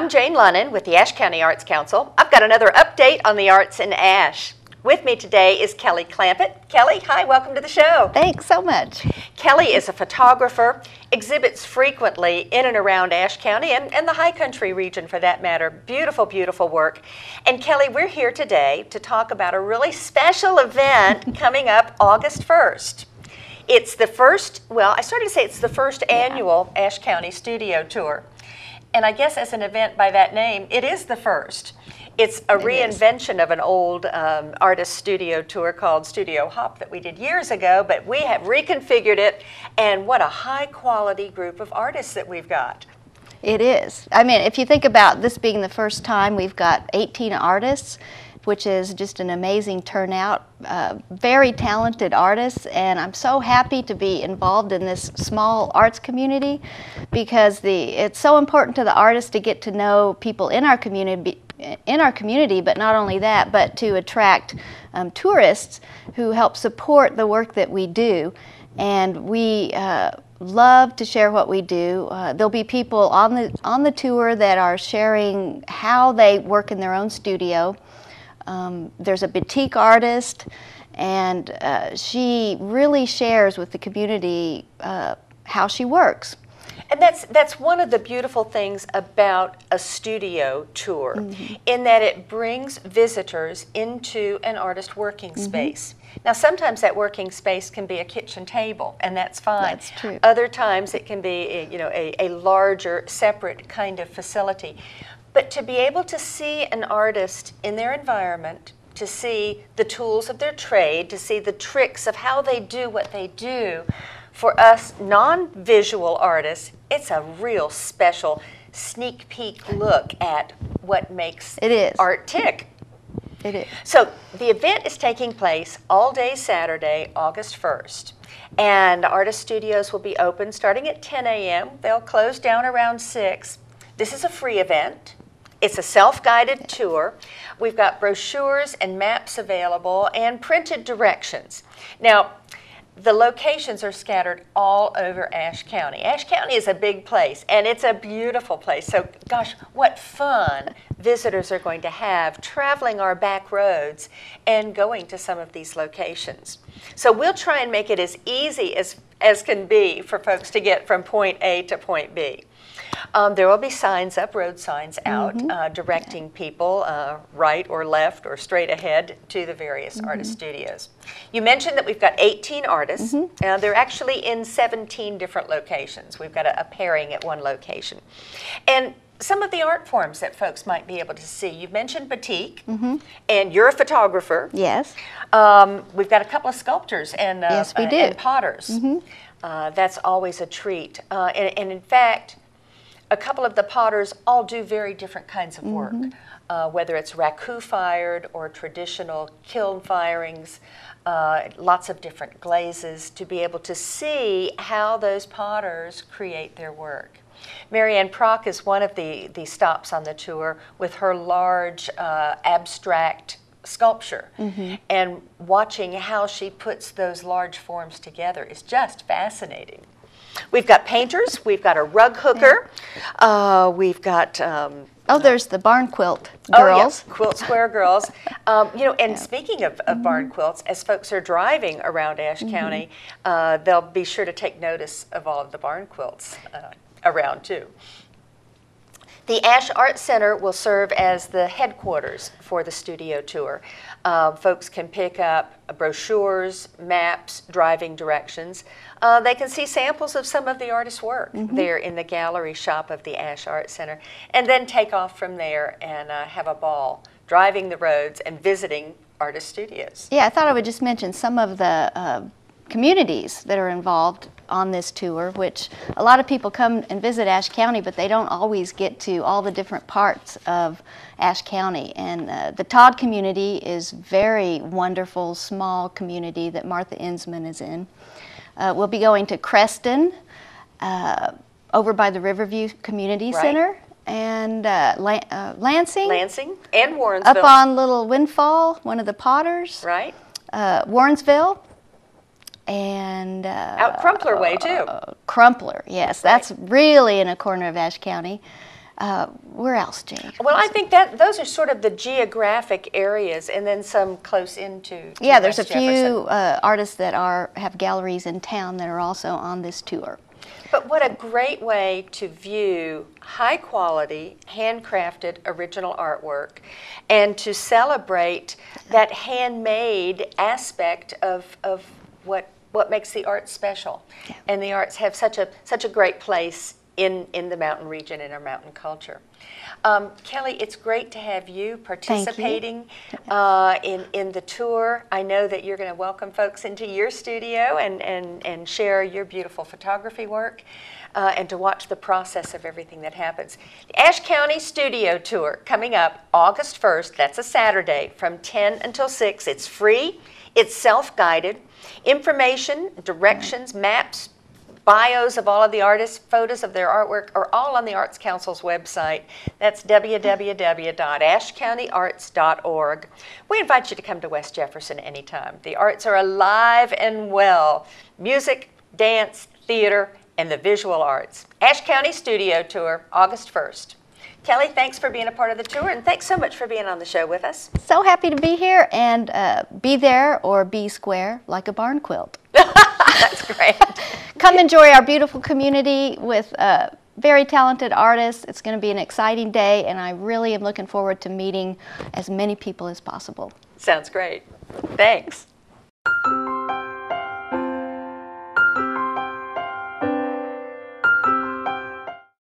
I'm Jane Lunnan with the Ashe County Arts Council. I've got another update on the arts in Ashe. With me today is Kelly Clampett. Kelly, hi, welcome to the show. Thanks so much. Kelly is a photographer, exhibits frequently in and around Ashe County and the High Country region for that matter. Beautiful, beautiful work. And Kelly, we're here today to talk about a really special event coming up August 1st. It's the first, well, I started to say it's the first annual Ashe County Studio Tour. And I guess as an event by that name, it is the first. It's a reinvention of an old artist studio tour called Studio Hop that we did years ago, but we have reconfigured it, and what a high quality group of artists that we've got. It is. I mean, if you think about this being the first time, we've got 18 artists, which is just an amazing turnout. Very talented artists, and I'm so happy to be involved in this small arts community because it's so important to the artists to get to know people in our community, but not only that, but to attract tourists who help support the work that we do. And we love to share what we do. There'll be people on the tour that are sharing how they work in their own studio. There's a boutique artist, and she really shares with the community how she works. And that's one of the beautiful things about a studio tour, in that it brings visitors into an artist working space. Now, sometimes that working space can be a kitchen table, and that's fine. That's true. Other times it can be a larger, separate kind of facility. But to be able to see an artist in their environment, to see the tools of their trade, to see the tricks of how they do what they do, for us non-visual artists, it's a real special sneak peek look at what makes art tick. It is. So the event is taking place all day Saturday, August 1st. And artist studios will be open starting at 10 a.m. They'll close down around 6. This is a free event. It's a self-guided tour. We've got brochures and maps available and printed directions. Now, the locations are scattered all over Ashe County. Ashe County is a big place, and it's a beautiful place. So, gosh, what fun visitors are going to have traveling our back roads and going to some of these locations. So we'll try and make it as easy as can be for folks to get from point A to point B. There will be signs up, road signs out, directing people right or left or straight ahead to the various artist studios. You mentioned that we've got 18 artists. They're actually in 17 different locations. We've got a pairing at one location. And some of the art forms that folks might be able to see. You've mentioned batik, and you're a photographer. Yes. We've got a couple of sculptors and, yes, we do. And potters. That's always a treat. And in fact, a couple of the potters all do very different kinds of work, whether it's raku fired or traditional kiln firings, lots of different glazes, to be able to see how those potters create their work. Marianne Prock is one of the stops on the tour with her large abstract sculpture, and watching how she puts those large forms together is just fascinating. We've got painters, we've got a rug hooker, we've got... there's the barn quilt girls. Oh, yes, Quilt Square girls. And speaking of barn quilts, as folks are driving around Ashe County, they'll be sure to take notice of all of the barn quilts around too. The Ashe Arts Center will serve as the headquarters for the studio tour. Folks can pick up brochures, maps, driving directions. They can see samples of some of the artists' work there in the gallery shop of the Ashe Arts Center, and then take off from there and have a ball driving the roads and visiting artist studios. Yeah, I thought I would just mention some of the communities that are involved on this tour, which a lot of people come and visit Ashe County, but they don't always get to all the different parts of Ashe County. And the Todd community is very wonderful, small community that Martha Insman is in. We'll be going to Creston, over by the Riverview Community Center, and Lansing. Lansing and Warrensville. Up on Little Windfall, one of the potters. Right. Warrensville. And out Crumpler way too. Crumpler, yes, that's really in a corner of Ashe County. Where else, Jane? Well, I think that those are sort of the geographic areas, and then some close into Yeah, there's a West Jefferson. few artists that have galleries in town that are also on this tour. But what a great way to view high quality, handcrafted, original artwork, and to celebrate that handmade aspect of what makes the arts special. Yeah. And the arts have such a great place in the mountain region, in our mountain culture. Kelly, it's great to have you participating in the tour. I know that you're going to welcome folks into your studio and share your beautiful photography work and to watch the process of everything that happens. The Ashe County Studio Tour coming up August 1st. That's a Saturday from 10 until 6. It's free. It's self-guided. Information, directions, maps, bios of all of the artists, photos of their artwork are all on the Arts Council's website. That's www.ashecountyarts.org. We invite you to come to West Jefferson anytime. The arts are alive and well. Music, dance, theater, and the visual arts. Ashe County Studio Tour, August 1st. Kelly, thanks for being a part of the tour, and thanks so much for being on the show with us. So happy to be here, and be there or be square like a barn quilt. That's great. Come enjoy our beautiful community with very talented artists. It's going to be an exciting day, and I really am looking forward to meeting as many people as possible. Sounds great. Thanks.